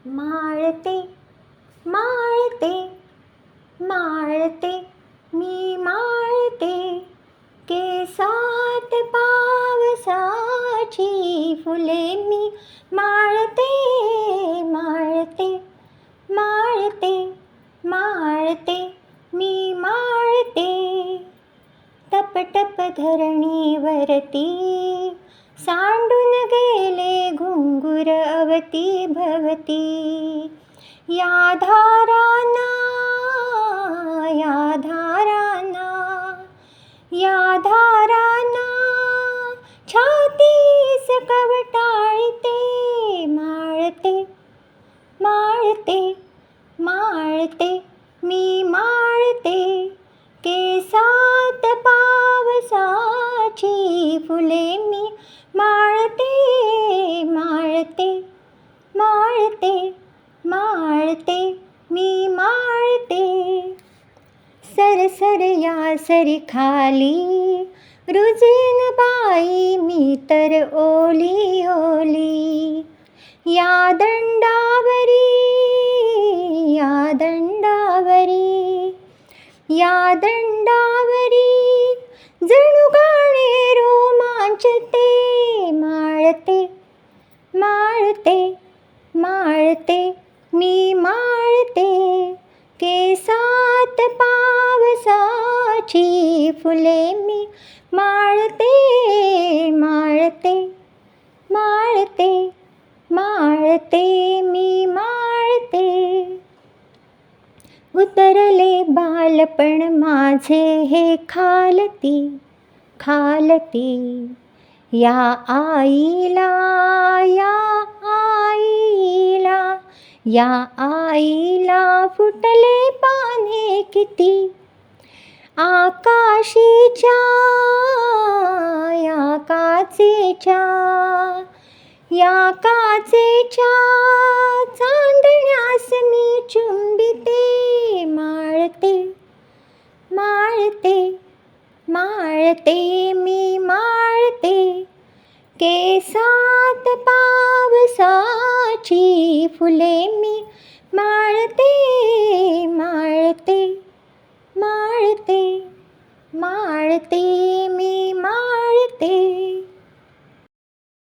माळते माळते माळते मी माळते केसात पावसाची फुले मी माळते माळते माळते माळते मी माळते टप टप धरणीवरती सांडून गेले घुंगुर अवती भवती या धारांना या धारांना या धारांना छातीस कवटाळते माळते माळते माळते मी माळते केसात पावसाची फुले मी माळते माळते माळते माळते मी माळते सरसर या सरी खाली रुजन बाई मी तर ओली ओली या दंडावरी या दंडावरी या दंडावरी जणू गाणे रोमांचते माळते माळते माळते मी माळते केसात पावसाची फुले मी माळते माळते माळते माळते मी माळते उतरले बालपण माझे हे खालती खालती या आईला या आईला या आईला फुटले पाने किती आकाशीच्या या काचेच्या या काचेच्या चांदण्यास मी चुंबिते माळते माळते माळते मी माळते केसात पावसाची फुले मी माळते माळते माळते माळते मी माळते